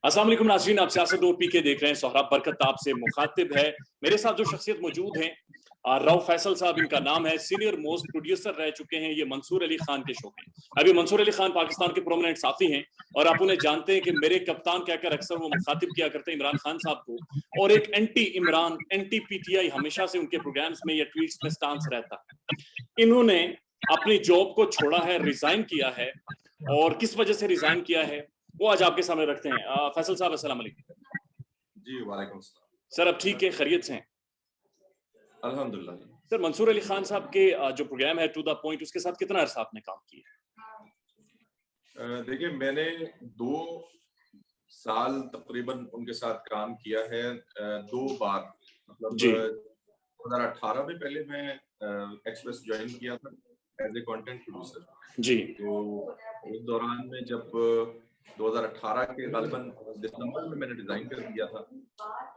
अस्सलाम वालेकुम नाज़रीन, आप सियासत और पीके देख रहे हैं। सोहराब बरकत आपसे मुखातिब है। मेरे साथ जो शख्सियत मौजूद हैं, रऊफ फैसल साहब इनका नाम है। सीनियर मोस्ट प्रोड्यूसर रह चुके हैं ये मंसूर अली खान के शो के। अभी मंसूर अली खान पाकिस्तान के प्रोमिनेंट साथी हैं और आप उन्हें जानते हैं कि मेरे कप्तान कहकर अक्सर वो मुखातिब किया करते हैं इमरान खान साहब को, और एक एंटी इमरान, एंटी पीटीआई हमेशा से उनके प्रोग्राम्स में या ट्वीट्स में स्टांस रहता है। इन्होंने अपनी जॉब को छोड़ा है, रिजाइन किया है, और किस वजह से रिजाइन किया है वो आज आपके सामने रखते हैं। फैसल साहब अस्सलाम वालेकुम। जी वालेकुम सलाम। सर अब ठीक है, खैरियत से हैं? अल्हम्दुलिल्लाह। सर मंसूर अली खान साहब के जो प्रोग्राम है टू द पॉइंट, उसके साथ कितना अर्सा आपने काम किया? देखिए मैंने 2 साल तकरीबन उनके साथ काम किया है, 2 बार। मतलब 2018 में पहले मैं एक्सप्रेस ज्वाइन किया था एज ए कंटेंट प्रोड्यूसर जी। तो उस दौरान में जब 2018 के गालिबन दिसंबर में मैंने रिजाइन कर दिया था,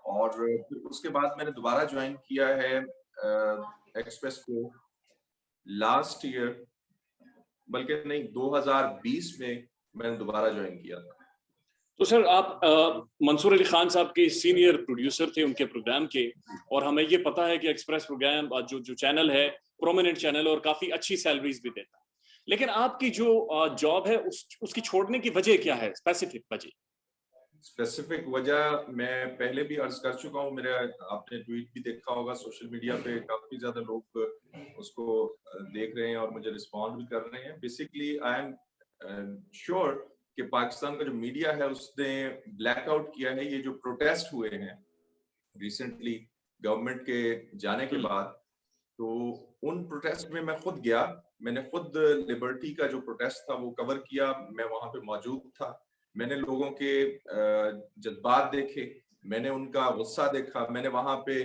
और फिर उसके बाद मैंने दोबारा ज्वाइन किया है एक्सप्रेस को लास्ट ईयर, बल्कि नहीं 2020 में मैंने दोबारा ज्वाइन किया था। तो सर आप मंसूर अली खान साहब के सीनियर प्रोड्यूसर थे उनके प्रोग्राम के, और हमें ये पता है कि एक्सप्रेस प्रोग्राम जो चैनल है प्रोमिनेंट चैनल और काफी अच्छी सैलरीज भी देता है, लेकिन आपकी जो जॉब है उसकी छोड़ने की वजह क्या है? स्पेसिफिक वजह? स्पेसिफिक वजह मैं पहले भी अर्ज कर चुका हूँ। मेरा आपने ट्वीट भी देखा होगा, सोशल मीडिया पे काफी ज्यादा लोग उसको देख रहे हैं और मुझे रिस्पॉन्ड भी कर रहे हैं। बेसिकली आई एम श्योर कि पाकिस्तान का जो मीडिया है उसने ब्लैकआउट किया है। ये जो प्रोटेस्ट हुए हैं रिसेंटली गवर्नमेंट के जाने के बाद, तो उन प्रोटेस्ट में मैं खुद गया, मैंने खुद लिबर्टी का जो प्रोटेस्ट था वो कवर किया, मैं वहां पे मौजूद था। मैंने लोगों के जज्बात देखे, मैंने उनका गुस्सा देखा, मैंने वहां पे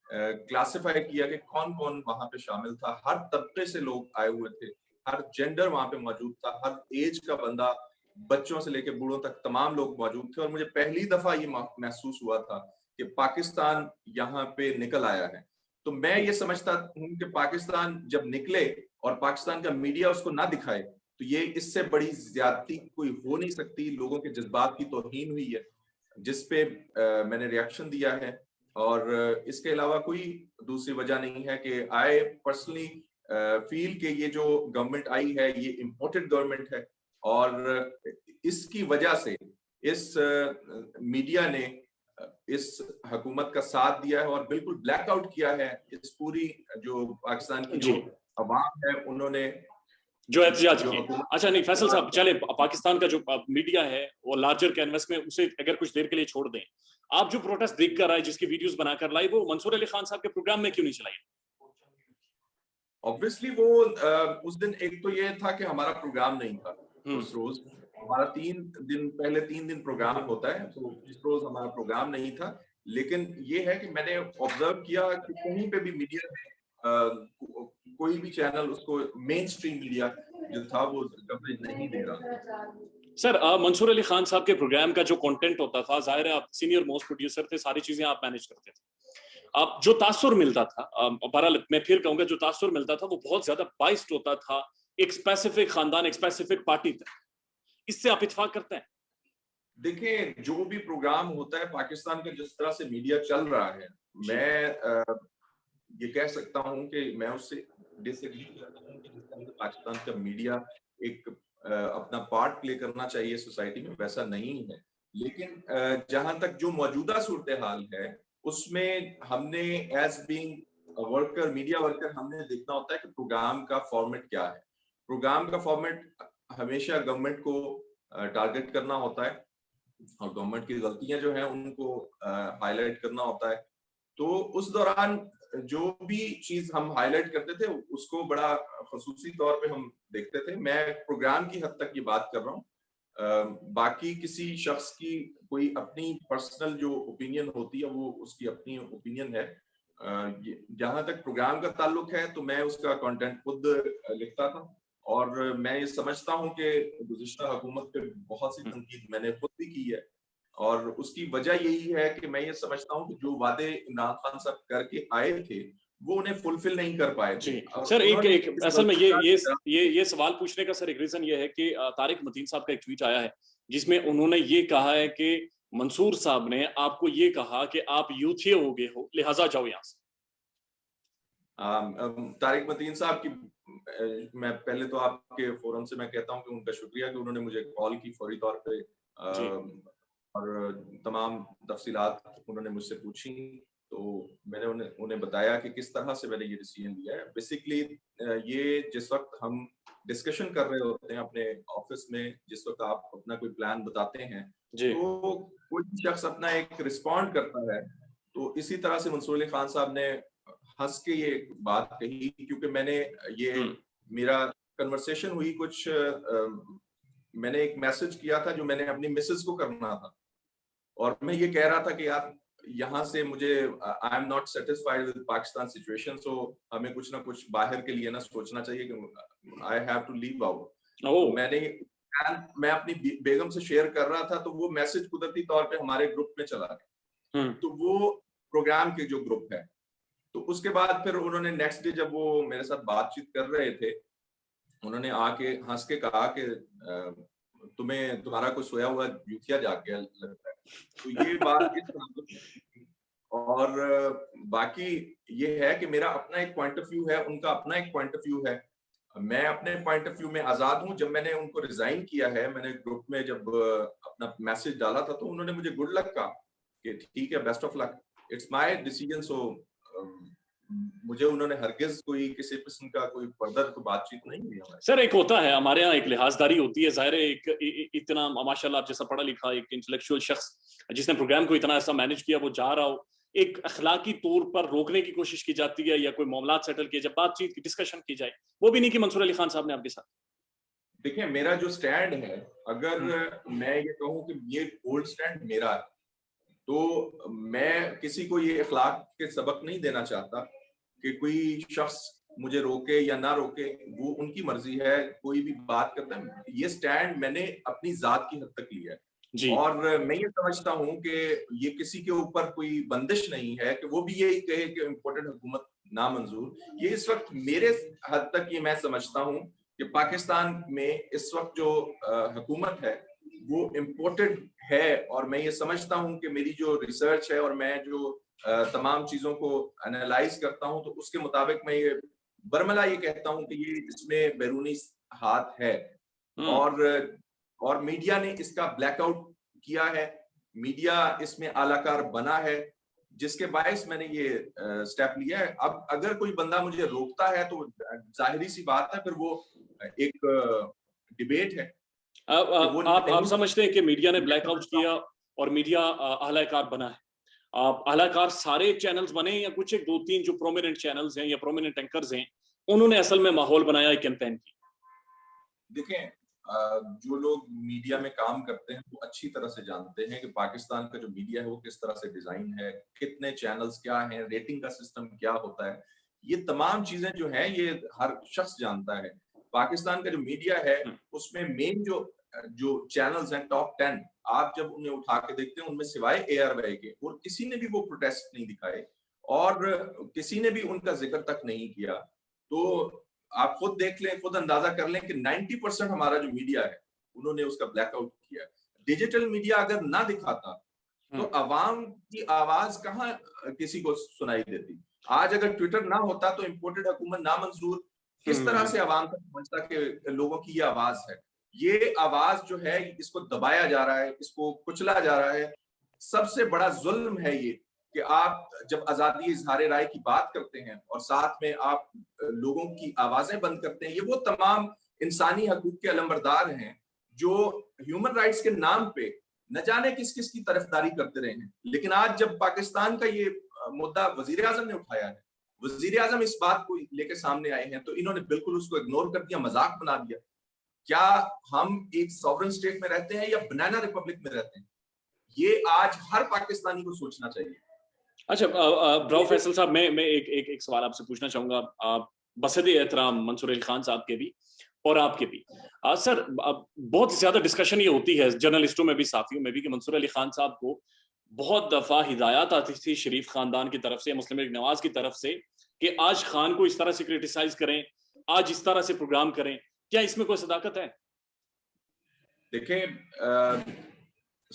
क्लासिफाई किया कि कौन कौन वहां पे शामिल था। हर तबके से लोग आए हुए थे, हर जेंडर वहां पे मौजूद था, हर एज का बंदा, बच्चों से लेकर बूढ़ों तक तमाम लोग मौजूद थे। और मुझे पहली दफा ये महसूस हुआ था कि पाकिस्तान यहाँ पे निकल आया है। तो मैं ये समझता हूँ कि पाकिस्तान जब निकले और पाकिस्तान का मीडिया उसको ना दिखाए, तो ये इससे बड़ी ज्यादती कोई हो नहीं सकती। लोगों के जज्बात की तौहीन हुई है, जिसपे मैंने रिएक्शन दिया है, और इसके अलावा कोई दूसरी वजह नहीं है कि आई पर्सनली फील कि ये जो गवर्नमेंट आई है ये इम्पोर्टेड गवर्नमेंट है, और इसकी वजह से इस मीडिया ने इस हुकूमत का साथ दिया है और बिल्कुल ब्लैकआउट किया है। इस पूरी जो पाकिस्तान की जो अवाम है उन्होंने जो एहतजाज की। अच्छा नहीं फैसल साहब, चले पाकिस्तान का जो मीडिया है वो लार्जर कैनवस में, उसे अगर कुछ देर के लिए छोड़ दें, आप जो प्रोटेस्ट देख कर आए, जिसकी वीडियोस बनाकर लाई, वो मंसूर अली खान साहब के प्रोग्राम में क्यों नहीं चलाई? ऑब्वियसली वो उस दिन एक तो ये था कि हमारा प्रोग्राम नहीं था उस रोज। हमारा 3 दिन प्रोग्राम होता है, तो इस रोज हमारा प्रोग्राम नहीं था। लेकिन ये है कि मैंने ऑब्जर्व किया कि कहीं पे भी मीडिया ने कोई भी चैनल उसको मेन स्ट्रीम मीडिया जो था वो कवरेज नहीं दे रहा। सर मंसूर अली खान साहब के प्रोग्राम का जो कंटेंट होता था, जाहिर है आप सीनियर मोस्ट प्रोड्यूसर थे, सारी चीजें आप मैनेज करते थे। अब जो तासुर मिलता था, बहरहाल मैं फिर कहूंगा, जो तासुर मिलता था वो बहुत ज्यादा बाइस्ड होता था एक स्पेसिफिक खानदान, एक स्पेसिफिक पार्टी तक। इससे आप इत्तेफाक करते हैं? देखिए जो भी प्रोग्राम होता है, पाकिस्तान का जिस तरह से मीडिया चल रहा है, मैं ये कह सकता हूँ कि मैं उससे डिसएग्री करता हूँ कि जिस तरह से पाकिस्तान का मीडिया एक अपना पार्ट प्ले करना चाहिए सोसाइटी में, वैसा नहीं है। लेकिन जहां तक जो मौजूदा सूरत हाल है उसमें हमने as being worker, media worker, हमने देखना होता है कि प्रोग्राम का फॉर्मेट क्या है। प्रोग्राम का फॉर्मेट हमेशा गवर्नमेंट को टारगेट करना होता है और गवर्नमेंट की गलतियां जो है उनको हाईलाइट करना होता है। तो उस दौरान जो भी चीज हम हाईलाइट करते थे उसको बड़ा खसूसी तौर पे हम देखते थे। मैं प्रोग्राम की हद तक ये बात कर रहा हूँ, बाकी किसी शख्स की कोई अपनी पर्सनल जो ओपिनियन होती है वो उसकी अपनी ओपिनियन है। जहां तक प्रोग्राम का ताल्लुक है तो मैं उसका कंटेंट खुद लिखता था, और मैं ये समझता हूँ कि गुज़िश्ता हुकूमत पे बहुत सी तनकीद मैंने खुद भी की है, और उसकी वजह यही है कि मैं ये समझता हूँ कि जो वादे इमरान खान साहब करके आए थे वो उन्हें फुलफिल नहीं कर पाए थे। सर एक असल में ये सवाल पूछने का सर एक रीजन ये है कि तारिक मतीन साहब का एक ट्वीट आया है जिसमें उन्होंने ये कहा है कि मंसूर साहब ने आपको ये कहा कि आप यूथिए हो गए हो, लिहाजा जाओ यहाँ से? तारिक मतीन साहब की मैं पहले तो आपके फोरम से मैं कहता हूं कि उनका शुक्रिया कि उन्होंने मुझे कॉल की फौरी तौर पे, जी। और तमाम तफसीलात उन्होंने मुझसे पूछी। तो मैंने उन्हें बताया कि किस तरह से मैंने ये डिसीजन लिया है। बेसिकली ये जिस वक्त हम डिस्कशन कर रहे होते हैं अपने ऑफिस में, जिस वक्त आप अपना कोई प्लान बताते हैं, जी। तो कोई भी शख्स अपना एक रिस्पॉन्ड करता है। तो इसी तरह से मंसूर अली खान साहब ने हंस के ये बात कही, क्योंकि मैंने ये मेरा कन्वर्सेशन हुई कुछ मैंने एक मैसेज किया था जो मैंने अपनी मिसेस को करना था, और मैं ये कह रहा था कि यार यहाँ से मुझे I am not satisfied with Pakistan situation, so हमें कुछ ना कुछ बाहर के लिए ना सोचना चाहिए कि I have to leave out. तो मैं अपनी बेगम से शेयर कर रहा था, तो वो मैसेज कुदरती तौर पे हमारे ग्रुप में चला गया। तो वो प्रोग्राम के जो ग्रुप है, तो उसके बाद फिर उन्होंने नेक्स्ट डे जब वो मेरे साथ बातचीत कर रहे थे, उन्होंने आके हंस के कहा कि तुम्हें तुम्हारा कोई सोया हुआ यूथिया जाग गया लगता है। तो ये बात इस तरह। और बाकी ये है कि मेरा अपना एक पॉइंट ऑफ व्यू है, उनका अपना एक पॉइंट ऑफ व्यू है। मैं अपने पॉइंट ऑफ व्यू में आजाद हूं। जब मैंने उनको रिजाइन किया है, मैंने ग्रुप में जब अपना मैसेज डाला था, तो उन्होंने मुझे गुड लक कहा कि ठीक है, best of luck, it's my decision. So मुझे उन्होंने हरगिज कोई किसी किस्म का कोई फर्दर तो बातचीत नहीं हुई हमारे। सर, एक होता है हमारे यहाँ, एक लिहाजदारी होती है, जाहिर है, इतना माशाल्लाह आप जैसा पढ़ा लिखा एक इंटेलेक्चुअल शख्स जिसने प्रोग्राम को इतना ऐसा मैनेज किया, वो जा रहा हो, एक अखलाकी तौर पर रोकने की कोशिश की जाती है या कोई मामला सेटल किया, जब बातचीत की डिस्कशन की जाए, वो भी नहीं कि मंसूर अली खान साहब ने आपके साथ। देखिए, मेरा जो स्टैंड है, अगर मैं ये कहूँ कि ये गोल्ड स्टैंड मेरा है, तो मैं किसी को ये अखलाक के सबक नहीं देना चाहता कि कोई शख्स मुझे रोके या ना रोके, वो उनकी मर्जी है। कोई भी बात करता है, ये स्टैंड मैंने अपनी जात की हद तक लिया है। और मैं ये समझता हूं कि ये किसी के ऊपर कोई बंदिश नहीं है कि वो भी यही कहे कि इम्पोर्टेंट हुकूमत नामंजूर। ये इस वक्त मेरे हद तक ये मैं समझता हूं कि पाकिस्तान में इस वक्त जो हुकूमत है वो इम्पोर्टेड है। और मैं ये समझता हूं कि मेरी जो रिसर्च है और मैं जो तमाम चीजों को एनालाइज करता हूं, तो उसके मुताबिक मैं ये बरमला ये कहता हूं कि ये इसमें बैरूनी हाथ है। और मीडिया ने इसका ब्लैकआउट किया है, मीडिया इसमें आलाकार बना है, जिसके बायस मैंने ये स्टेप लिया है। अब अगर कोई बंदा मुझे रोकता है तो जाहिरी सी बात है, फिर वो एक डिबेट है। आप समझते हैं कि मीडिया ने ब्लैकआउट किया और मीडिया आलाकार बना है? आलाकार सारे चैनल्स बने या कुछ एक दो तीन जो प्रोमिनेंट चैनल्स हैं या प्रोमिनेंट एंकर्स हैं, उन्होंने असल में माहौल बनाया है कैंपेन की? देखें, जो लोग मीडिया में काम करते हैं वो अच्छी तरह से जानते हैं कि पाकिस्तान का जो मीडिया है वो किस तरह से डिजाइन है, कितने चैनल्स क्या हैं, रेटिंग का सिस्टम क्या होता है। ये तमाम चीजें जो हैं ये हर शख्स जानता है। पाकिस्तान का जो मीडिया है उसमें मेन जो चैनल्स हैं टॉप 10, आप जब उन्हें उठा के देखते हैं, उनमें सिवाय ARY के और किसी ने भी वो प्रोटेस्ट नहीं दिखाए और किसी ने भी उनका जिक्र तक नहीं किया। तो आप खुद देख लें, खुद अंदाजा कर लें कि 90% हमारा जो मीडिया है उन्होंने उसका ब्लैकआउट किया। डिजिटल मीडिया अगर ना दिखाता तो अवाम की आवाज कहाँ किसी को सुनाई देती। आज अगर ट्विटर ना होता तो इम्पोर्टेड हुकूमत नामंजूर किस तरह से अवाम तक पहुंचता कि लोगों की ये आवाज है। ये आवाज जो है इसको दबाया जा रहा है, इसको कुचला जा रहा है। सबसे बड़ा जुल्म है ये कि आप जब आजादी इजहार राय की बात करते हैं और साथ में आप लोगों की आवाजें बंद करते हैं। ये वो तमाम इंसानी हकूक के अलंबरदार हैं जो ह्यूमन राइट्स के नाम पे न जाने किस किस की तरफदारी करते रहे हैं। लेकिन आज जब पाकिस्तान का ये मुद्दा वजीर आजम ने उठाया है, वजीर आजम इस बात को लेकर सामने आए हैं, तो इन्होंने बिल्कुल उसको इग्नोर कर दिया, मजाक बना दिया। क्या हम एक सॉवरेन स्टेट में रहते हैं या बनाना रिपब्लिक में रहते हैं? ये आज हर पाकिस्तानी को सोचना चाहिए। अच्छा, ब्राउ फैसल साहब, मैं एक सवाल आपसे पूछना चाहूंगा, बसद एहतराम मंसूर अली खान साहब के भी और आपके भी। सर, बहुत ज्यादा डिस्कशन ये होती है जर्नलिस्टों में भी, साथियों में भी, कि मंसूर अली खान साहब को बहुत दफा हिदायत आती थी शरीफ खानदान की तरफ से, मुस्लिम लीग नवाज की तरफ से, कि आज खान को इस तरह से क्रिटिसाइज करें, आज इस तरह से प्रोग्राम करें। क्या इसमें कोई सदाकत है? देखिए,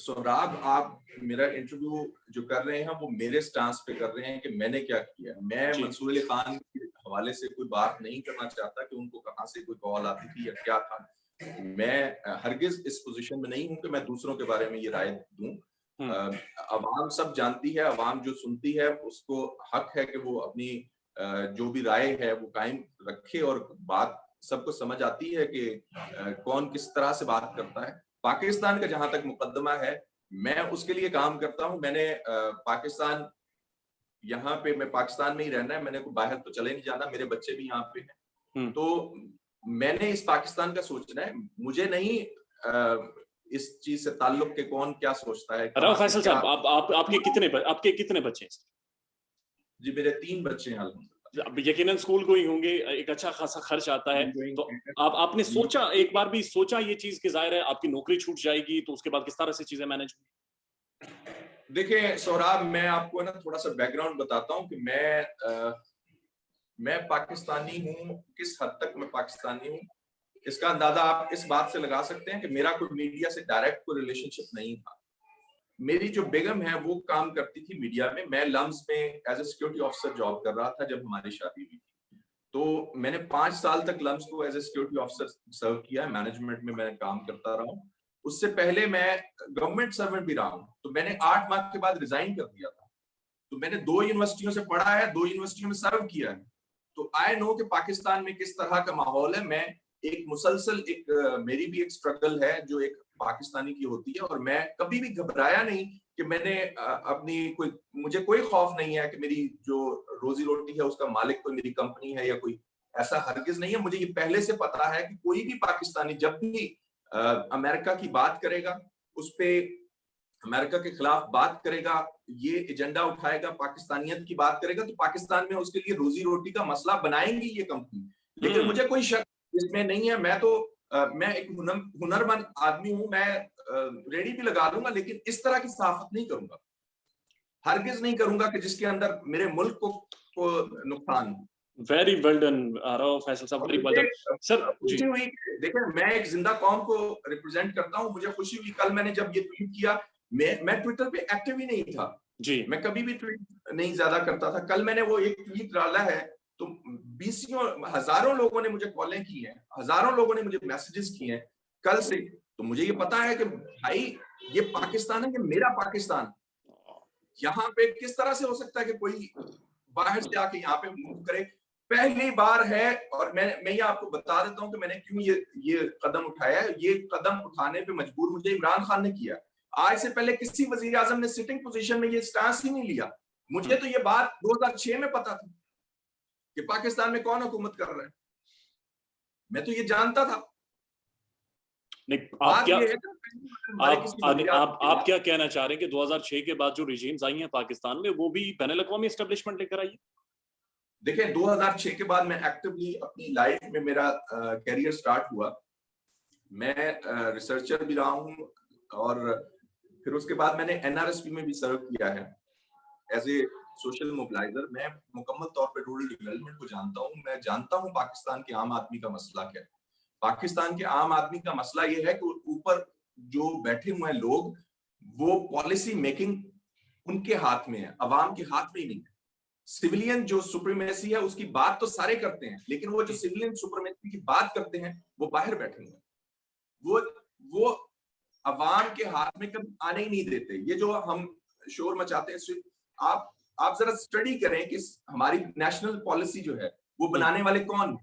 सोहराब, आप मेरा इंटरव्यू जो कर रहे हैं वो मेरे स्टांस पे कर रहे हैं कि मैंने क्या किया। मैं जी मंसूर अली खान के हवाले से कोई बात नहीं करना चाहता कि उनको कहाँ से कोई कॉल आती थी या क्या था। मैं हरगिज इस पोजीशन में नहीं हूं कि मैं दूसरों के बारे में ये राय दूं। अवाम सब जानती है, अवाम जो सुनती है उसको हक है कि वो अपनी जो भी राय है वो कायम रखे, और बात सबको समझ आती है कि कौन किस तरह से बात करता है। पाकिस्तान का जहां तक मुकदमा है, मैं उसके लिए काम करता हूं। मैंने पाकिस्तान, यहाँ पे मैं पाकिस्तान में ही रहना है, मैंने को बाहर तो चले नहीं जाना, मेरे बच्चे भी यहाँ पे हैं। तो मैंने इस पाकिस्तान का सोचना है, मुझे नहीं इस चीज से ताल्लुक के कौन क्या सोचता है, राव कहां से फैसल क्या। साहब, आपके कितने बच्चे हैं? जी मेरे 3 बच्चे हैं अल्हम्दुलिल्लाह। अब यकीनन स्कूल गोइंग होंगे, एक अच्छा खासा खर्च आता है, तो आपने सोचा, एक बार भी सोचा ये चीज कि जाहिर है आपकी नौकरी छूट जाएगी, तो उसके बाद किस तरह से चीजें मैनेज हुई? देखिए सोहराब, मैं आपको ना थोड़ा सा बैकग्राउंड बताता हूँ कि मैं पाकिस्तानी हूँ, किस हद तक मैं पाकिस्तानी हूँ इसका अंदाजा आप इस बात से लगा सकते हैं कि मेरा कोई मीडिया से डायरेक्ट कोई रिलेशनशिप नहीं था। मेरी जो बेगम है वो काम करती थी मीडिया में, मैं लम्स में as a security officer job कर रहा था जब हमारी शादी हुई थी। तो मैंने 5 साल तक लम्स को एज ए सिक्योरिटी ऑफिसर सर्व किया, मैनेजमेंट में मैं काम करता रहा हूँ। उससे पहले मैं गवर्नमेंट सर्वेंट भी रहा हूँ। तो मैंने 8 माह के बाद रिजाइन कर दिया था। तो मैंने 2 यूनिवर्सिटियों से पढ़ा है, 2 यूनिवर्सिटियों में सर्व किया है। तो आई नो कि पाकिस्तान में किस तरह का माहौल है। मैं एक मुसलसल मेरी भी एक स्ट्रगल है जो एक पाकिस्तानी की होती है, और मैं कभी भी घबराया नहीं कि मैंने अपनी कोई, मुझे कोई खौफ नहीं है कि मेरी जो रोजी रोटी है उसका मालिक कोई मेरी कंपनी है या कोई, ऐसा हरगिज नहीं है। मुझे ये पहले से पता है कि कोई भी पाकिस्तानी जब भी अमेरिका की बात करेगा, उस पे अमेरिका के खिलाफ बात करेगा, ये एजेंडा उठाएगा, पाकिस्तानियत की बात करेगा, तो पाकिस्तान में उसके लिए रोजी रोटी का मसला बनाएंगी ये कंपनी। लेकिन मुझे कोई शक इसमें नहीं है। मैं एक हुनरमंद आदमी हूं, मैं रेडी भी लगा लूंगा, लेकिन इस तरह की सहाफत नहीं करूंगा, हरगिज नहीं करूंगा कि जिसके अंदर मेरे मुल्क को नुकसान हो। Very well done Rao Faisal साहब, वेरी वेल डन सर जी। खुशी हुई, देखिए मैं एक जिंदा कौम को रिप्रेजेंट करता हूँ, मुझे खुशी हुई कल मैंने जब ये ट्वीट किया। मैं ट्विटर पे एक्टिव ही नहीं था जी, मैं कभी भी ट्वीट नहीं ज्यादा करता था। कल मैंने वो एक ट्वीट डाला है तो बीसियों हजारों लोगों ने मुझे कॉलें की हैं, हजारों लोगों ने मुझे मैसेजेस किए हैं कल से। तो मुझे ये पता है कि भाई ये पाकिस्तान है, ये मेरा पाकिस्तान। यहाँ पे किस तरह से हो सकता है कि कोई बाहर से आके यहाँ पे मूव करे। पहली बार है, और मैं ये आपको बता देता हूँ कि मैंने क्यों ये कदम उठाया है। ये कदम उठाने पे मजबूर मुझे इमरान खान ने किया। आज से पहले किसी वजीर आजम ने सिटिंग पोजीशन में ये स्टांस ही नहीं लिया। मुझे तो ये बात 2006 में पता थी कि पाकिस्तान में कौन हुकूमत कर रहा है, मैं तो ये जानता था। नहीं बात ये है आप क्या कहना चाह रहे हैं कि 2006 के बाद जो रिजीम्स आई हैं पाकिस्तान में, वो भी बैनुल अक़वामी एस्टेब्लिशमेंट लेकर आई है? देखिए 2006 के बाद मैं एक्टिवली अपनी लाइफ में मेरा करियर स्टार्ट हुआ। मैं रिसर्चर भी रहा हूँ, और फिर उसके बाद मैंने एनआरएसपी में भी सर्व किया है एज ए सोशल मोबिलाइजर। मैं मुकम्मल तौर पे रूरल डेवलपमेंट को जानता हूँ। मैं जानता हूँ पाकिस्तान के आम आदमी का मसला क्या है। पाकिस्तान के आम आदमी का मसला ये है कि ऊपर जो बैठे हुए हैं लोग, वो पॉलिसी मेकिंग उनके हाथ में है, अवाम के हाथ में ही नहीं है। सिविलियन जो सुप्रीमेसी है उसकी बात तो सारे करते हैं, लेकिन वो जो सिविलियन सुप्रीमेसी की बात करते हैं वो बाहर बैठे हुए हैं। वो अवाम के हाथ में कभी आने ही नहीं देते। ये जो हम शोर मचाते हैं, आप जरा स्टडी करें कि हमारी नेशनल पॉलिसी जो है वो बनाने वाले कौन।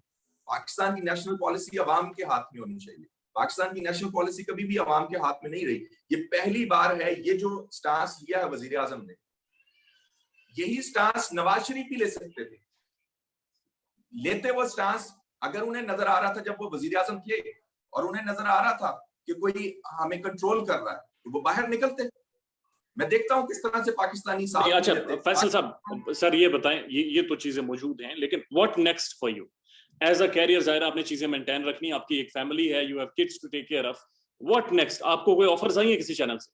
पाकिस्तान की नेशनल पॉलिसी अवाम के हाथ में होनी चाहिए। पाकिस्तान की नेशनल पॉलिसी कभी भी अवाम के हाथ में नहीं रही। ये पहली बार है ये जो स्टांस लिया है वजीर आजम ने। यही स्टांस नवाज शरीफ भी ले सकते थे। लेते वो स्टांस अगर उन्हें नजर आ रहा था, जब वो वजीर आजम थे और उन्हें नजर आ रहा था कि कोई हमें कंट्रोल कर रहा है, तो वो बाहर निकलते। मैं देखता हूं किस तरह से पाकिस्तानी साथ अच्छा नहीं देते। फैसल साहब, सर ये बताएं, ये तो चीजें मौजूद हैं, लेकिन what next for you as a career? जाहिर आपने चीजें मेंटेन रखनी, आपकी एक फैमिली है, you have kids to take care of. What next? आपको कोई ऑफर्स आई है किसी चैनल से?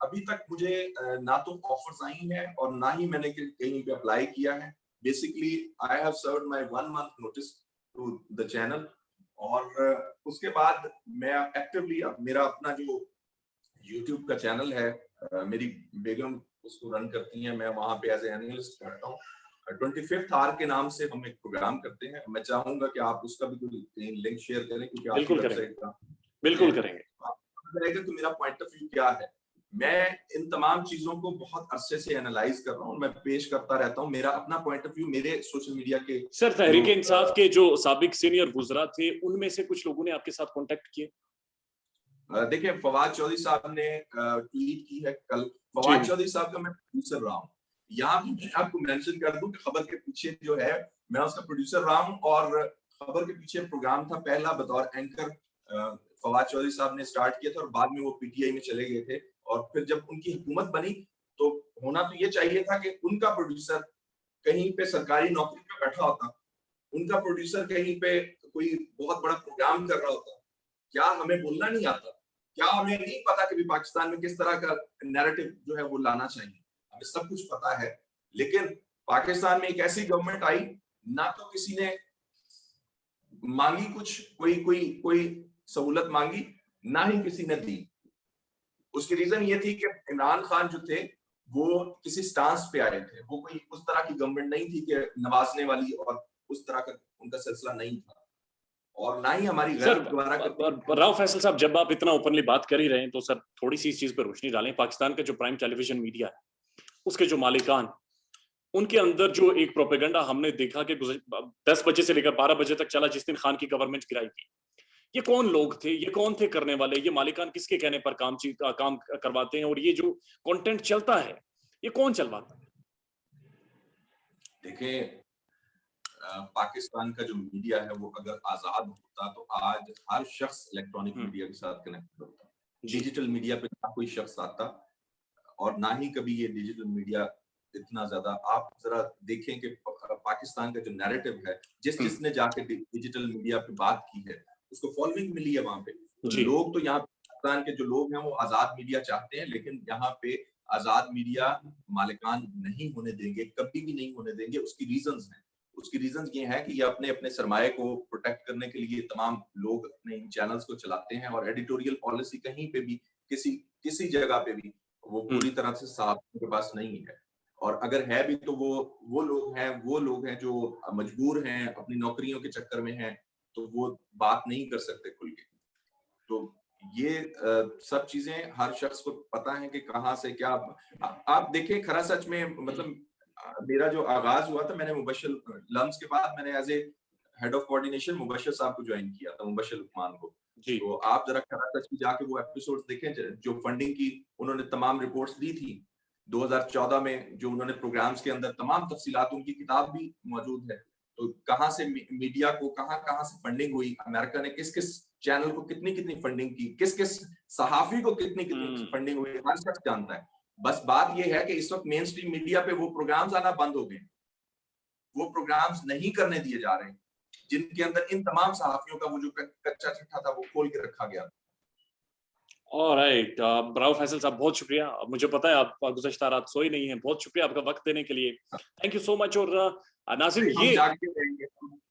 अभी तक मुझे ना तो ऑफर्स आई हैं और ना ही मैंने कहीं पे अप्लाई किया है। Basically I have served my 1 month notice to the channel, और उसके बाद मैं एक्टिवली मेरा अपना जो यूट्यूब का चैनल है, मेरी बेगम उसको रन करती हैं, मैं वहां पे एज ए एनालिस्ट करता हूँ। 25th आवर के नाम से हम एक प्रोग्राम करते हैं। मैं चाहूंगा कि आप उसका भी कोई लिंक शेयर करें, क्योंकि आपकी बिल्कुल करेंगे, वेबसाइट का बिल्कुल करेंगे। आपको पता रहेगा कि मेरा पॉइंट ऑफ व्यू क्या है। मैं इन तमाम चीजों को बहुत अरसे से एनालाइज कर रहा हूँ, मैं पेश करता रहता हूँ मेरा अपना पॉइंट ऑफ व्यू। मेरे सोशल मीडिया के सर, तहरीक इंसाफ के जो साबिक सीनियर वुज़रा थे, उनमें से कुछ लोगों ने आपके साथ कांटेक्ट किए? देखिए, फवाद चौधरी साहब ने ट्वीट की है कल। फवाद चौधरी साहब का मैं प्रोड्यूसर रहा हूँ। यहाँ पे मैं आपको मेंशन कर दूं कि खबर के पीछे जो है, मैं उसका प्रोड्यूसर रहा हूँ, और खबर के पीछे प्रोग्राम था पहला बतौर एंकर फवाद चौधरी साहब ने स्टार्ट किया था, और बाद में वो पीटीआई में चले गए थे। और फिर जब उनकी हुकूमत बनी तो होना तो ये चाहिए था कि उनका प्रोड्यूसर कहीं पे सरकारी नौकरी पे बैठा होता, उनका प्रोड्यूसर कहीं पे कोई बहुत बड़ा प्रोग्राम कर रहा होता। क्या हमें बोलना नहीं आता? क्या हमें नहीं पता कि भी पाकिस्तान में किस तरह का नैरेटिव जो है वो लाना चाहिए? हमें सब कुछ पता है, लेकिन पाकिस्तान में एक ऐसी गवर्नमेंट आई, ना तो किसी ने मांगी कुछ, कोई कोई कोई सहूलत मांगी, ना ही किसी ने दी। उसकी रीजन ये थी कि इमरान खान जो थे वो किसी स्टांस पे आए थे। वो कोई उस तरह की गवर्नमेंट नहीं थी कि नवाजने वाली, और उस तरह का उनका सिलसिला नहीं था, और ना ही हमारी सर, गैरत दोबारा राव फैसल साहब, जब आप इतना ओपनली बात कर ही रहे हैं तो सर थोड़ी सी इस चीज पर रोशनी डालें। पाकिस्तान का जो प्राइम टेलीविजन मीडिया है, उसके जो मालिकान, उनके अंदर जो एक प्रोपेगेंडा हमने देखा कि 10 बजे से लेकर 12 बजे तक चला जिस दिन खान की गवर्नमेंट गिराई थी, ये कौन लोग थे, ये कौन थे करने वाले, ये मालिकान किसके कहने पर काम करवाते हैं, और ये जो कंटेंट चलता है ये कौन चलवाता है? देखिए, पाकिस्तान का जो मीडिया है वो अगर आजाद होता तो आज हर शख्स इलेक्ट्रॉनिक मीडिया के साथ कनेक्ट होता। डिजिटल मीडिया पे ना कोई शख्स आता, और ना ही कभी ये डिजिटल मीडिया इतना ज्यादा। आप जरा देखें कि पाकिस्तान का जो नैरेटिव है, जिसने जाके डिजिटल मीडिया पे बात की है, उसको फॉलोइंग मिली है वहां पे। तो लोग तो यहाँ पाकिस्तान के जो लोग हैं वो आजाद मीडिया चाहते हैं, लेकिन यहाँ पे आजाद मीडिया मालिकान नहीं होने देंगे, कभी भी नहीं होने देंगे। उसकी रीजंस हैं। उसकी रीजंस ये है कि ये अपने अपने सरमाए को प्रोटेक्ट करने के लिए तमाम लोग अपने इन चैनल्स को चलाते हैं, और एडिटोरियल पॉलिसी कहीं पे भी किसी किसी जगह पे भी वो पूरी तरह से साहब के पास नहीं है। और अगर है भी तो वो लोग हैं जो मजबूर हैं, अपनी नौकरियों के चक्कर में हैं, तो वो बात नहीं कर सकते खुल के। तो ये सब चीजें हर शख्स को पता है कि कहाँ से क्या। आप देखें, खरा सच में मतलब मेरा जो आगाज हुआ था, मैंने मुबश्शिर लम्स के बाद मैंने as a head of coordination Mubashir साहब को ज्वाइन किया था, मुबश्शिर लुकमान को। तो आप जरा खरा सच में जाके वो एपिसोड्स देखें, जो फंडिंग की उन्होंने तमाम रिपोर्ट्स दी थी 2014 में, जो उन्होंने प्रोग्राम्स के अंदर तमाम तफसीलात, उनकी किताब भी मौजूद है। तो कहाँ से मीडिया को कहाँ से फंडिंग हुई, अमेरिका ने किस किस चैनल को कितनी कितनी फंडिंग की, किस किस सहाफी को कितनी कितनी फंडिंग हुई, हर शख्स जानता है। बस बात यह है कि इस वक्त मेन स्ट्रीम मीडिया पे वो प्रोग्राम्स आना बंद हो गए, वो प्रोग्राम्स नहीं करने दिए जा रहे, जिनके अंदर इन तमाम सहाफियों का वो जो कच्चा चिट्ठा था वो खोल के रखा गया। ऑलराइट, राव फैसल साहब, बहुत शुक्रिया। मुझे पता है आप गुज़श्ता रात सोए नहीं हैं, बहुत शुक्रिया आपका वक्त देने के लिए, थैंक यू सो मच। और नाज़रीन, ये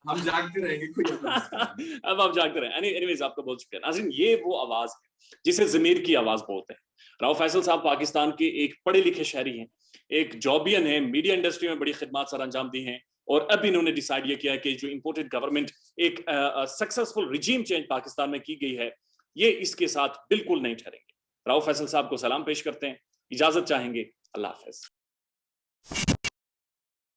हम जागते रहेंगे कोई अब आप जागते रहें। एनीवेज, आपका बहुत शुक्रिया। नाज़रीन, ये वो आवाज है जिसे ज़मीर की आवाज बोलते हैं। राव फैसल साहब पाकिस्तान के एक पढ़े लिखे शहरी हैं, एक जॉबियन है, मीडिया इंडस्ट्री में बड़ी खिदमत सर अंजाम दी हैं, और अब इन्होंने डिसाइड ये किया कि जो इम्पोर्टेड गवर्नमेंट, एक सक्सेसफुल रिजीम चेंज पाकिस्तान में की गई है, ये इसके साथ बिल्कुल नहीं ठहरेंगे। राव फैसल साहब को सलाम पेश करते हैं, इजाजत चाहेंगे। अल्लाह हाफ़िज़।